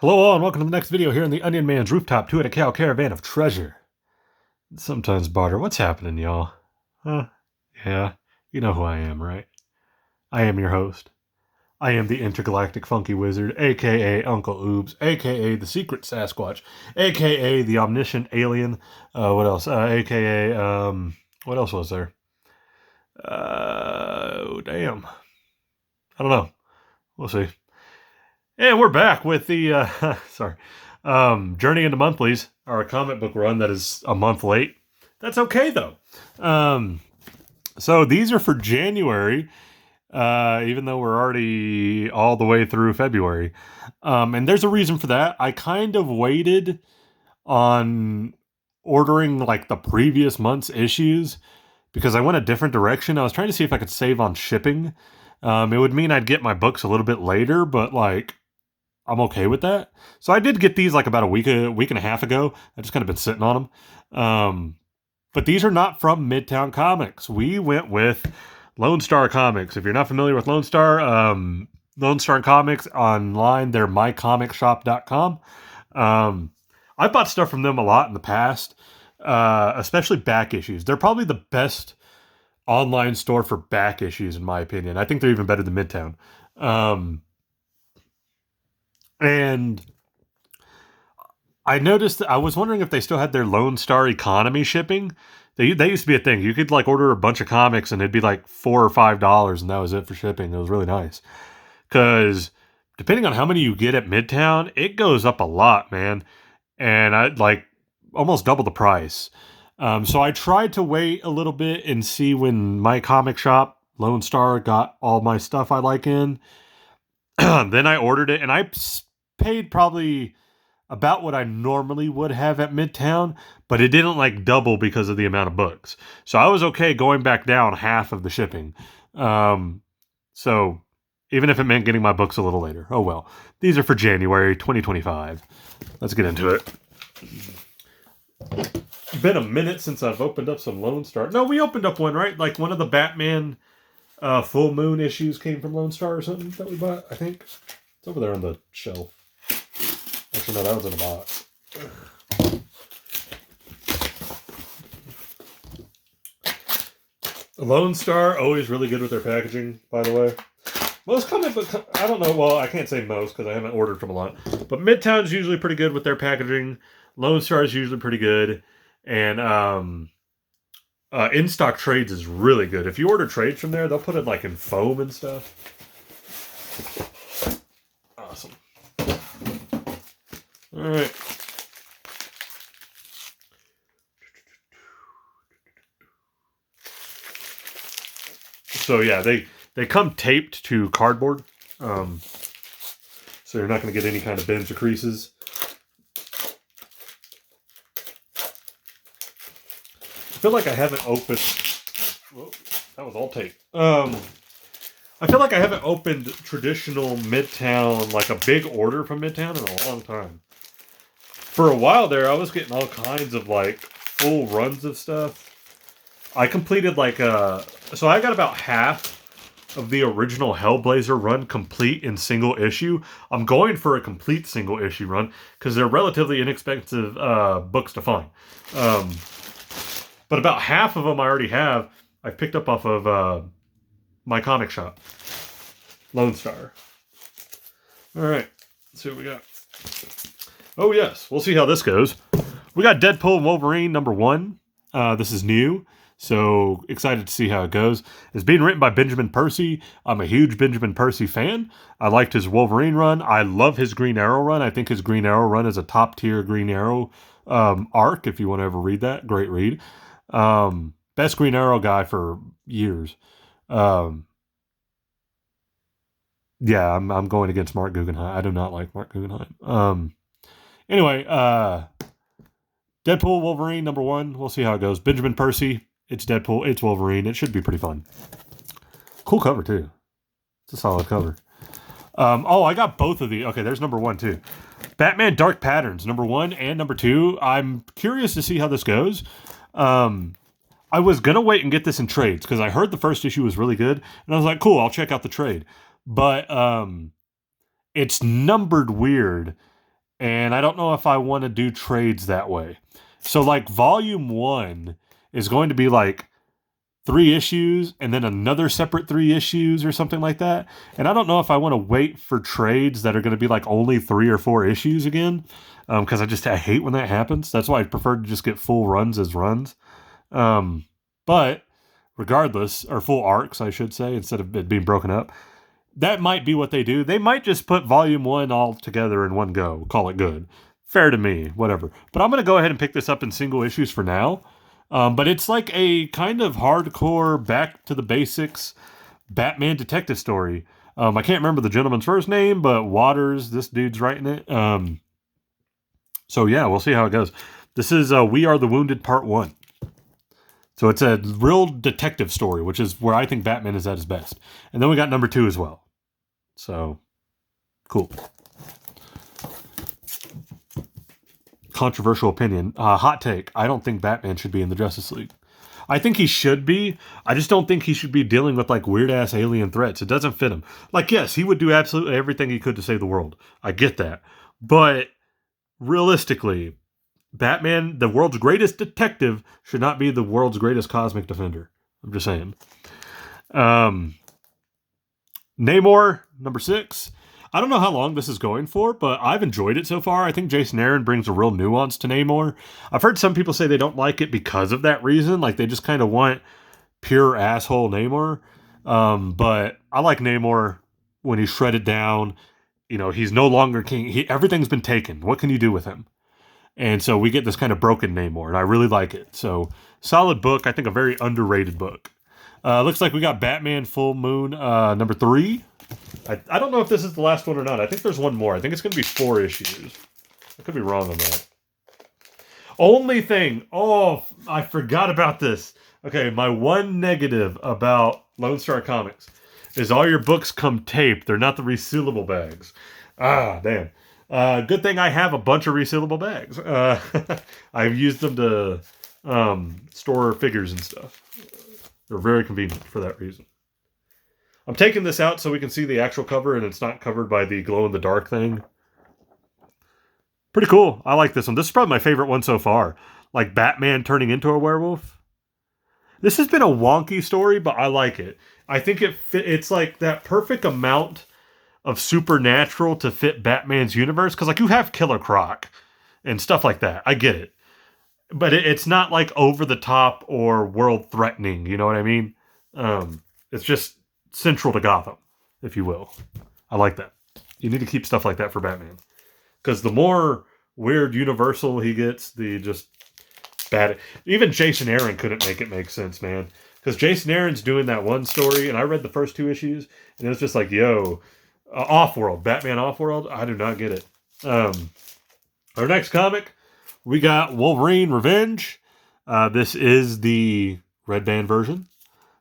Hello all and welcome to the next video here in the Onion Man's rooftop 2 at a cow caravan of treasure. Sometimes barter. What's happening, y'all? Yeah, you know who I am, right? I am your host. I am the intergalactic funky wizard, aka Uncle Oobs, aka the secret Sasquatch, aka the omniscient alien. What else? Aka what else was there? Damn. I don't know. We'll see. And we're back with the Journey into Monthlies, our comic book run that is a month late. That's okay though. So these are for January, even though we're already all the way through February. And there's a reason for that. I kind of waited on ordering like the previous month's issues because I went a different direction. I was trying to see if I could save on shipping. It would mean I'd get my books a little bit later, but like I'm okay with that. So I did get these like about a week and a half ago. I just kind of been sitting on them. But these are not from Midtown Comics. We went with Lone Star Comics. If you're not familiar with Lone Star Comics online, they're mycomicshop.com. I bought stuff from them a lot in the past, especially back issues. They're probably the best online store for back issues, in my opinion. I think they're even better than Midtown. And I noticed that I was wondering if they still had their Lone Star economy shipping. They used to be a thing. You could like order a bunch of comics and it'd be like $4 or $5 and that was it for shipping. It was really nice. Because depending on how many you get at Midtown, it goes up a lot, man. And I like almost double the price. So I tried to wait a little bit and see when my comic shop, Lone Star, got all my stuff I like in. Then I ordered it and I paid probably about what I normally would have at Midtown, but it didn't like double because of the amount of books. So I was okay going back down half of the shipping. So even if it meant getting my books a little later, oh well. These are for January 2025. Let's get into it. It's been a minute since I've opened up some Lone Star. No, we opened up one, right? Like one of the Batman full moon issues came from Lone Star or something that we bought, I think. It's over there on the shelf. Actually, no, that was in a box. Lone Star, always really good with their packaging, by the way. Most comic book, I don't know, well, I can't say most because I haven't ordered from a lot. But Midtown's usually pretty good with their packaging. Lone Star is usually pretty good. And In-Stock Trades is really good. If you order trades from there, they'll put it like in foam and stuff. Awesome. All right. So yeah, they come taped to cardboard. So you're not going to get any kind of bends or creases. I feel like I haven't opened... Whoa, that was all tape. I feel like I haven't opened traditional Midtown, like a big order from Midtown in a long time. For a while there, I was getting all kinds of like full runs of stuff. I completed like so I got about half of the original Hellblazer run complete in single issue. I'm going for a complete single issue run because they're relatively inexpensive books to find. But about half of them I already have. I've picked up off of my comic shop, Lone Star. All right, let's see what we got. Oh yes, we'll see how this goes. We got Deadpool and Wolverine #1. This is new, so excited to see how it goes. It's being written by Benjamin Percy. I'm a huge Benjamin Percy fan. I liked his Wolverine run. I love his Green Arrow run. I think his Green Arrow run is a top tier Green Arrow arc. If you want to ever read that, great read. Best Green Arrow guy for years. Yeah, I'm going against Mark Guggenheim. I do not like Mark Guggenheim. Anyway, Deadpool, Wolverine, #1. We'll see how it goes. Benjamin Percy. It's Deadpool. It's Wolverine. It should be pretty fun. Cool cover, too. It's a solid cover. I got both of the... Okay, there's #1, too. Batman Dark Patterns, #1 and #2. I'm curious to see how this goes. I was going to wait and get this in trades because I heard the first issue was really good. And I was like, cool, I'll check out the trade. But it's numbered weird. and I don't know if I want to do trades that way. So like volume 1 is going to be like 3 issues and then another separate 3 issues or something like that. And I don't know if I want to wait for trades that are going to be like only 3 or 4 issues again, because I hate when that happens. That's why I prefer to just get full runs as runs. But regardless, or full arcs, I should say, instead of it being broken up. That might be what they do. They might just put volume 1 all together in one go, call it good. Fair to me, whatever. But I'm going to go ahead and pick this up in single issues for now. But it's like a kind of hardcore, back to the basics Batman detective story. I can't remember the gentleman's first name, but Waters, this dude's writing it. So yeah, we'll see how it goes. This is We Are the Wounded Part 1. So it's a real detective story, which is where I think Batman is at his best. And then we got number 2 as well. So, cool. Controversial opinion. Hot take. I don't think Batman should be in the Justice League. I think he should be. I just don't think he should be dealing with like weird ass alien threats. It doesn't fit him. Like, yes, he would do absolutely everything he could to save the world. I get that. But realistically, Batman, the world's greatest detective, should not be the world's greatest cosmic defender. I'm just saying. Namor, number 6. I don't know how long this is going for, but I've enjoyed it so far. I think Jason Aaron brings a real nuance to Namor. I've heard some people say they don't like it because of that reason. Like, they just kind of want pure asshole Namor. But I like Namor when he's shredded down. You know, he's no longer king. Everything's been taken. What can you do with him? And so we get this kind of broken Namor, and I really like it. So, solid book. I think a very underrated book. Looks like we got Batman Full Moon number 3. I don't know if this is the last one or not. I think there's one more. I think it's going to be 4 issues. I could be wrong on that. Only thing. Oh, I forgot about this. Okay, my one negative about Lone Star Comics is all your books come taped. They're not the resealable bags. Ah, damn. Good thing I have a bunch of resealable bags. I've used them to store figures and stuff. They're very convenient for that reason. I'm taking this out so we can see the actual cover and it's not covered by the glow-in-the-dark thing. Pretty cool. I like this one. This is probably my favorite one so far. Like Batman turning into a werewolf. This has been a wonky story, but I like it. I think it's like that perfect amount of supernatural to fit Batman's universe. Because like you have Killer Croc and stuff like that. I get it. But it's not like over the top or world threatening. You know what I mean? It's just central to Gotham, if you will. I like that. You need to keep stuff like that for Batman. Because the more weird universal he gets, the just bad. Even Jason Aaron couldn't make it make sense, man. Because Jason Aaron's doing that one story, and I read the first 2 issues, and it was just like, yo, Offworld, Batman Offworld, I do not get it. Our next comic, we got Wolverine Revenge. This is the Red Band version.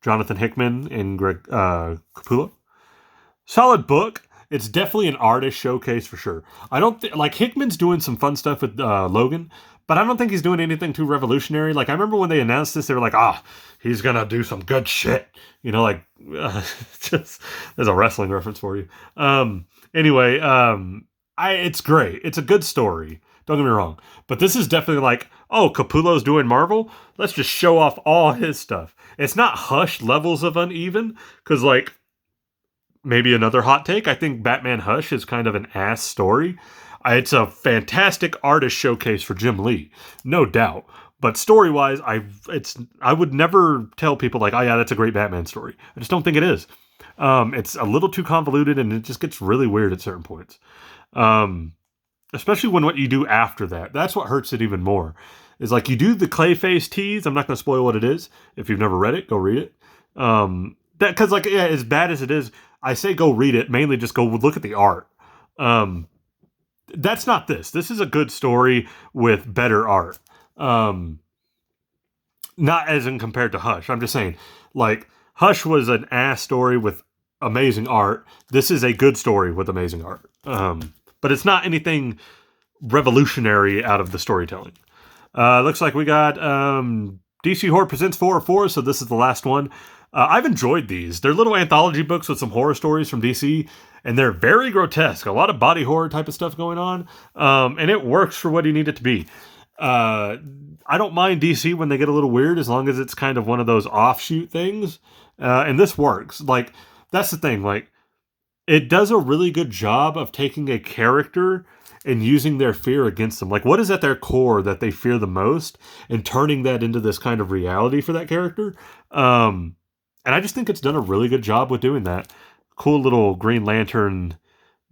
Jonathan Hickman and Greg Capullo. Solid book. It's definitely an artist showcase for sure. I don't like Hickman's doing some fun stuff with Logan, but I don't think he's doing anything too revolutionary. Like I remember when they announced this, they were like, he's gonna do some good shit. You know, like just there's a wrestling reference for you. Anyway, it's great. It's a good story. Don't get me wrong. But this is definitely like, Capullo's doing Marvel? Let's just show off all his stuff. It's not Hush levels of uneven, because, like, maybe another hot take, I think Batman Hush is kind of an ass story. It's a fantastic artist showcase for Jim Lee, no doubt. But story-wise, I would never tell people, like, oh yeah, that's a great Batman story. I just don't think it is. It's a little too convoluted, and it just gets really weird at certain points. Especially when what you do after that. That's what hurts it even more. Is like you do the Clayface tease. I'm not going to spoil what it is. If you've never read it, go read it. Because like yeah, as bad as it is, I say go read it. Mainly just go look at the art. That's not this. This is a good story with better art. Not as in compared to Hush. I'm just saying, like Hush was an ass story with amazing art. This is a good story with amazing art. But it's not anything revolutionary out of the storytelling. Looks like we got DC Horror Presents 404, so this is the last one. I've enjoyed these. They're little anthology books with some horror stories from DC. and they're very grotesque. A lot of body horror type of stuff going on, and it works for what you need it to be. I don't mind DC when they get a little weird, as long as it's kind of one of those offshoot things, and this works. Like, that's the thing. Like, it does a really good job of taking a character and using their fear against them. Like, what is at their core that they fear the most, and turning that into this kind of reality for that character. And I just think it's done a really good job with doing that. Cool little Green Lantern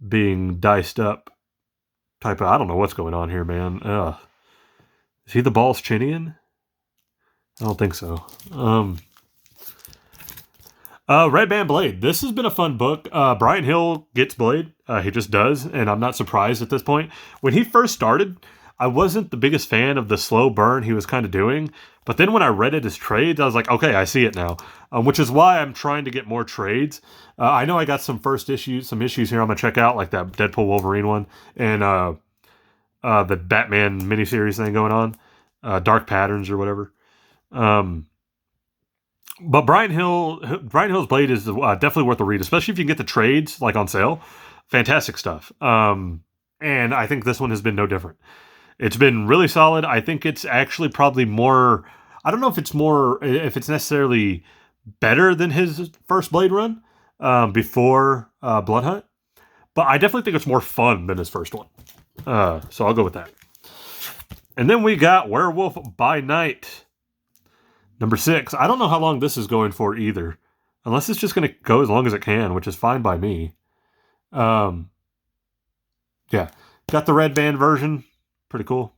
being diced up type of, I don't know what's going on here, man. Is he the Balls Chinian? I don't think so. Red Band Blade. This has been a fun book. Brian Hill gets Blade. He just does, and I'm not surprised at this point. When he first started, I wasn't the biggest fan of the slow burn he was kind of doing, but then when I read it as trades, I was like, okay, I see it now, which is why I'm trying to get more trades. I know I got some issues here I'm going to check out, like that Deadpool Wolverine one, and the Batman miniseries thing going on, Dark Patterns or whatever. But Brian Hill's Blade is definitely worth a read, especially if you can get the trades like on sale. Fantastic stuff. And I think this one has been no different. It's been really solid. I think it's actually probably more. I don't know if it's necessarily better than his first Blade run before Blood Hunt, but I definitely think it's more fun than his first one. So I'll go with that. And then we got Werewolf by Night, number 6. I don't know how long this is going for either, unless it's just going to go as long as it can, which is fine by me. Yeah, got the red band version. Pretty cool.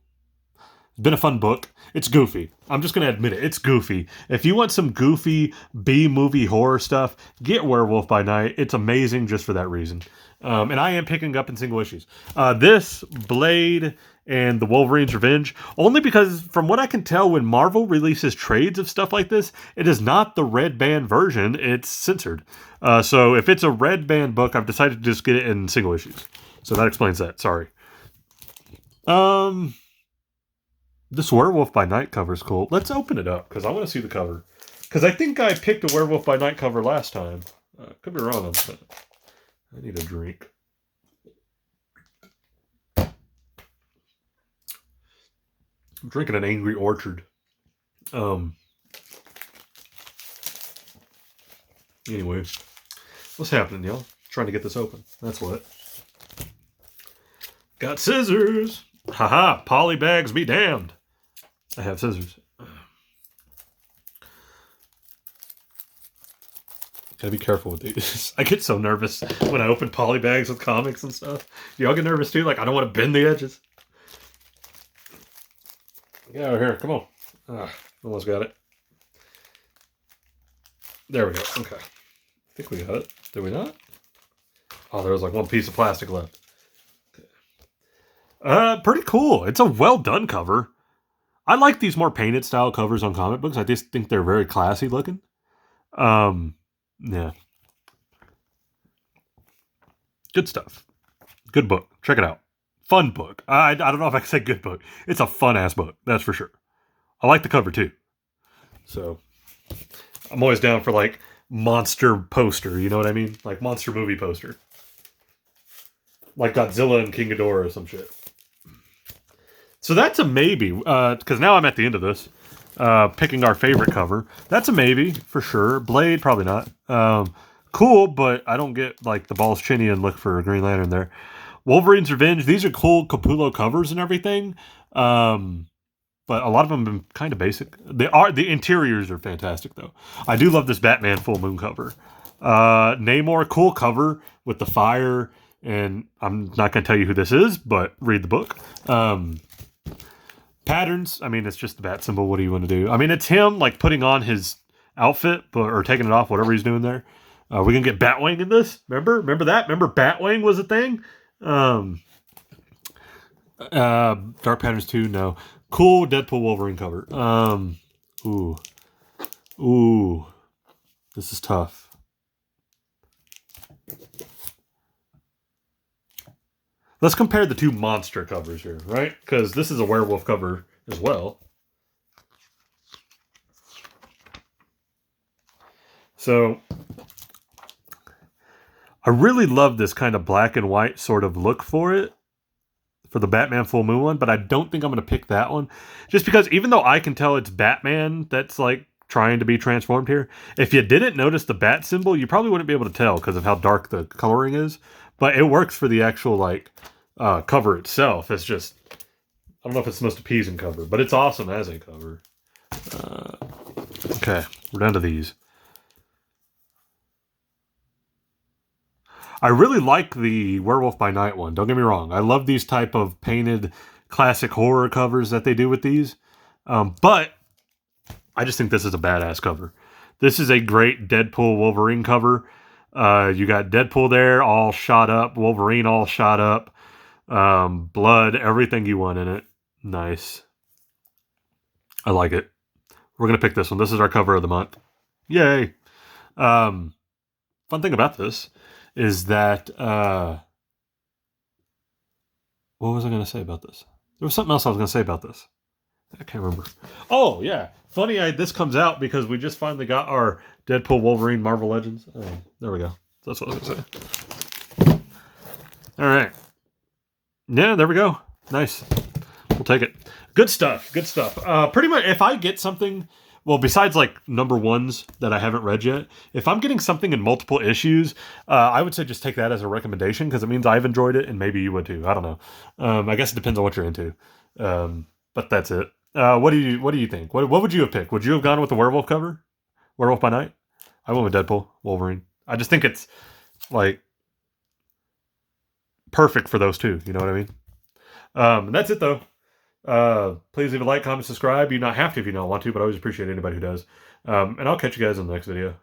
It's been a fun book. It's goofy. I'm just going to admit it. It's goofy. If you want some goofy B-movie horror stuff, get Werewolf by Night. It's amazing just for that reason. And I am picking up in single issues. This, Blade, and the Wolverine's Revenge, only because from what I can tell, when Marvel releases trades of stuff like this, it is not the red band version. It's censored. So if it's a red band book, I've decided to just get it in single issues. So that explains that. Sorry. This Werewolf by Night cover is cool. Let's open it up, because I want to see the cover. Because I think I picked a Werewolf by Night cover last time. Could be wrong, but I need a drink. I'm drinking an Angry Orchard. Anyway, what's happening, y'all? Trying to get this open. That's what. Got scissors. Haha, poly bags be damned. I have scissors. Gotta be careful with these. I get so nervous when I open poly bags with comics and stuff. Y'all get nervous too? Like, I don't want to bend the edges. Get out of here. Come on. Almost got it. There we go. Okay. I think we got it. Did we not? Oh, there was like one piece of plastic left. Pretty cool. It's a well done cover. I like these more painted style covers on comic books. I just think they're very classy looking. Yeah. Good stuff. Good book. Check it out. Fun book. I don't know if I can say good book. It's a fun ass book. That's for sure. I like the cover too. So I'm always down for like monster poster. You know what I mean? Like monster movie poster. Like Godzilla and King Ghidorah or some shit. So that's a maybe, because now I'm at the end of this, picking our favorite cover. That's a maybe, for sure. Blade, probably not. Cool, but I don't get, like, the Balls Chinian look for Green Lantern there. Wolverine's Revenge, these are cool Capullo covers and everything, but a lot of them have been kind of basic. The interiors are fantastic, though. I do love this Batman Full Moon cover. Namor, cool cover with the fire, and I'm not going to tell you who this is, but read the book. Patterns, I mean, it's just the bat symbol. What do you want to do? I mean, it's him, like, putting on his outfit, or taking it off, whatever he's doing there. We're going to get Batwing in this. Remember that? Remember Batwing was a thing? Dark Patterns 2, no. Cool Deadpool Wolverine cover. Ooh. This is tough. Let's compare the two monster covers here, right? Because this is a werewolf cover as well. So, I really love this kind of black and white sort of look for it, for the Batman Full Moon one, but I don't think I'm going to pick that one. Just because even though I can tell it's Batman that's like trying to be transformed here, if you didn't notice the bat symbol, you probably wouldn't be able to tell because of how dark the coloring is. But it works for the actual like cover itself. It's just, I don't know if it's the most appeasing cover, but it's awesome as a cover. Okay, we're down to these. I really like the Werewolf by Night one. Don't get me wrong. I love these type of painted classic horror covers that they do with these. But I just think this is a badass cover. This is a great Deadpool Wolverine cover. You got Deadpool there all shot up, Wolverine all shot up, blood, everything you want in it. Nice. I like it. We're going to pick this one. This is our cover of the month. Yay. Fun thing about this is that, what was I going to say about this? There was something else I was going to say about this. I can't remember. Oh, yeah. Funny this comes out because we just finally got our Deadpool Wolverine Marvel Legends. Oh, there we go. That's what I was going to say. All right. Yeah, there we go. Nice. We'll take it. Good stuff. Good stuff. Pretty much, if I get something... Well, besides like number ones that I haven't read yet, if I'm getting something in multiple issues, I would say just take that as a recommendation because it means I've enjoyed it and maybe you would too. I don't know. I guess it depends on what you're into. But that's it. What do you think? What would you have picked? Would you have gone with the werewolf cover, Werewolf by Night? I went with Deadpool, Wolverine. I just think it's like perfect for those two. You know what I mean? And that's it though. Please leave a like, comment, subscribe. You not have to if you don't want to, but I always appreciate anybody who does. And I'll catch you guys in the next video.